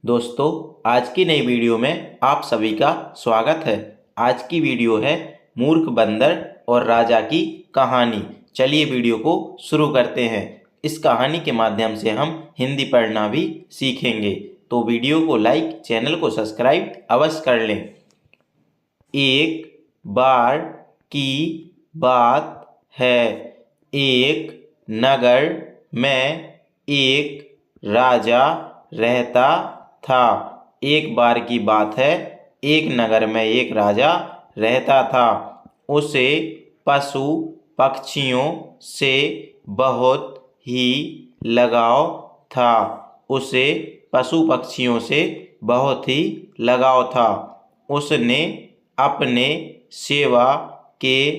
दोस्तों, आज की नई वीडियो में आप सभी का स्वागत है। आज की वीडियो है मूर्ख बंदर और राजा की कहानी। चलिए वीडियो को शुरू करते हैं। इस कहानी के माध्यम से हम हिंदी पढ़ना भी सीखेंगे, तो वीडियो को लाइक, चैनल को सब्सक्राइब अवश्य कर लें। एक बार की बात है, एक नगर में एक राजा रहता था। एक बार की बात है, एक नगर में एक राजा रहता था। उसे पशु पक्षियों से बहुत ही लगाव था। उसे पशु पक्षियों से बहुत ही लगाव था। उसने अपने सेवा के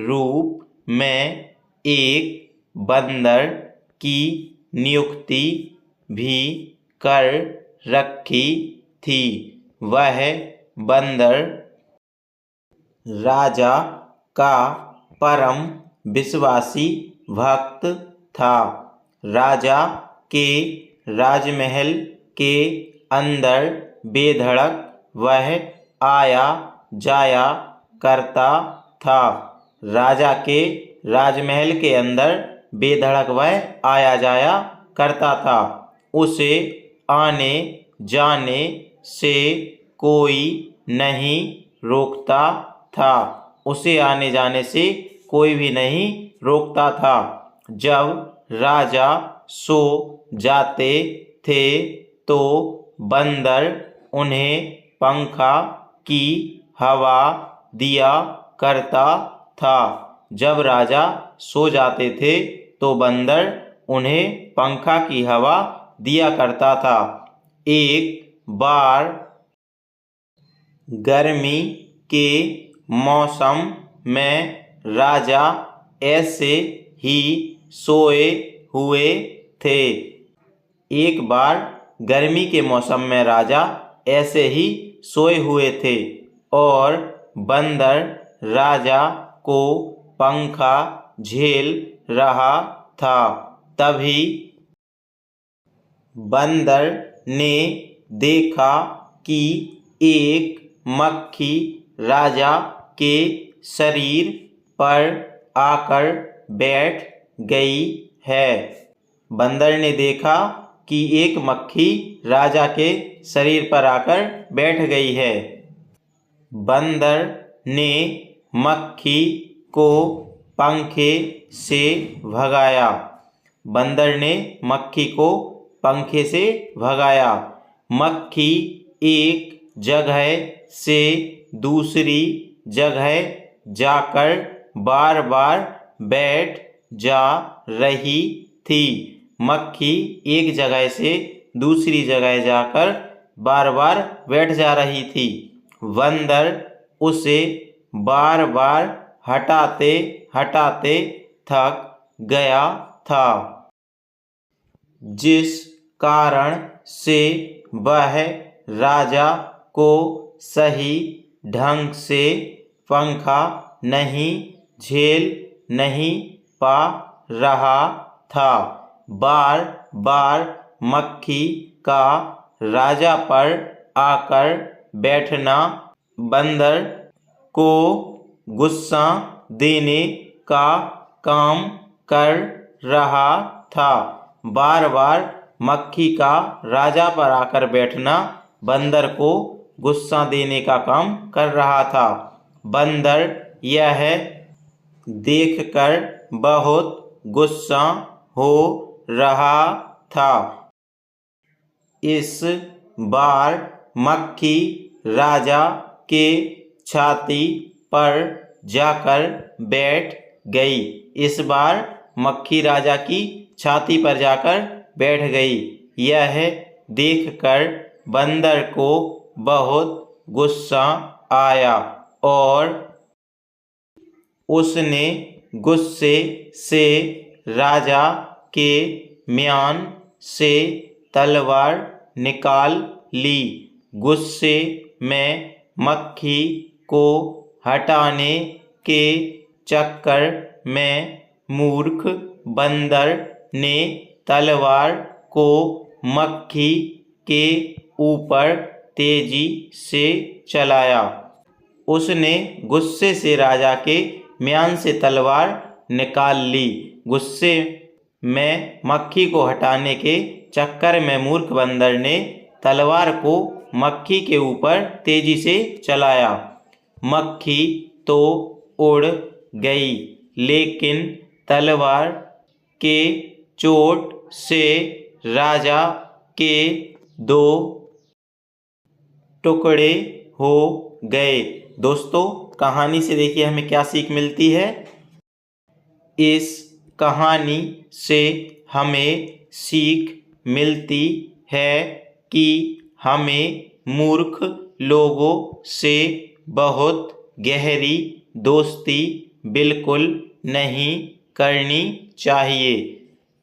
रूप में एक बंदर की नियुक्ति भी कर रखी थी। वह बंदर राजा का परम विश्वासी भक्त था। राजा के राजमहल के अंदर बेधड़क वह आया जाया करता था। राजा के राजमहल के अंदर बेधड़क वह आया जाया करता था। उसे आने जाने से कोई नहीं रोकता था। उसे आने जाने से कोई भी नहीं रोकता था। जब राजा सो जाते थे तो बंदर उन्हें पंखा की हवा दिया करता था। जब राजा सो जाते थे तो बंदर उन्हें पंखा की हवा दिया करता था। एक बार गर्मी के मौसम में राजा ऐसे ही सोए हुए थे। एक बार गर्मी के मौसम में राजा ऐसे ही सोए हुए थे और बंदर राजा को पंखा झेल रहा था। तभी बंदर ने देखा कि एक मक्खी राजा के शरीर पर आकर बैठ गई है। बंदर ने देखा कि एक मक्खी राजा के शरीर पर आकर बैठ गई है। बंदर ने मक्खी को पंखे से भगाया। बंदर ने मक्खी को पंखे से भगाया। मक्खी एक जगह से दूसरी जगह जाकर बार बार बैठ जा रही थी। मक्खी एक जगह से दूसरी जगह जाकर बार बार बैठ जा रही थी। बंदर उसे बार बार हटाते हटाते थक गया था, जिस कारण से वह राजा को सही ढंग से पंखा नहीं झेल नहीं पा रहा था। बार बार मक्खी का राजा पर आकर बैठना बंदर को गुस्सा देने का काम कर रहा था। बार बार मक्खी का राजा पर आकर बैठना बंदर को गुस्सा देने का काम कर रहा था। बंदर यह देखकर बहुत गुस्सा हो रहा था। इस बार मक्खी राजा के छाती पर जाकर बैठ गई। इस बार मक्खी राजा की छाती पर जाकर बैठ गई। यह देखकर बंदर को बहुत गुस्सा आया और उसने गुस्से से राजा के म्यान से तलवार निकाल ली। गुस्से में मक्खी को हटाने के चक्कर में मूर्ख बंदर ने तलवार को मक्खी के ऊपर तेजी से चलाया। उसने गुस्से से राजा के म्यान से तलवार निकाल ली। गुस्से में मक्खी को हटाने के चक्कर में मूर्ख बंदर ने तलवार को मक्खी के ऊपर तेजी से चलाया। मक्खी तो उड़ गई, लेकिन तलवार के चोट से राजा के 2 टुकड़े हो गए। दोस्तों, कहानी से देखिए हमें क्या सीख मिलती है। इस कहानी से हमें सीख मिलती है कि हमें मूर्ख लोगों से बहुत गहरी दोस्ती बिल्कुल नहीं करनी चाहिए।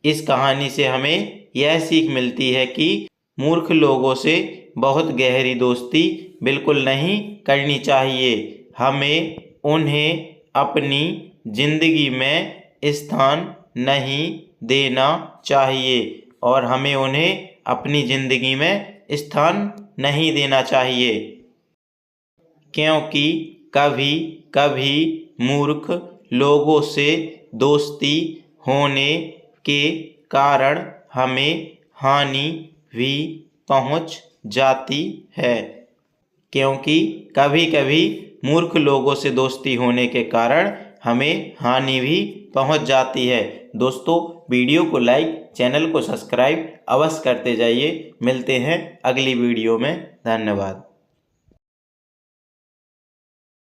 इस कहानी से हमें यह सीख मिलती है कि मूर्ख लोगों से बहुत गहरी दोस्ती बिल्कुल नहीं करनी चाहिए। हमें उन्हें अपनी जिंदगी में स्थान नहीं देना चाहिए और हमें उन्हें अपनी जिंदगी में स्थान नहीं देना चाहिए, क्योंकि कभी कभी मूर्ख लोगों से दोस्ती होने के कारण हमें हानि भी पहुंच जाती है। क्योंकि कभी कभी मूर्ख लोगों से दोस्ती होने के कारण हमें हानि भी पहुंच जाती है। दोस्तों, वीडियो को लाइक, चैनल को सब्सक्राइब अवश्य करते जाइए। मिलते हैं अगली वीडियो में। धन्यवाद।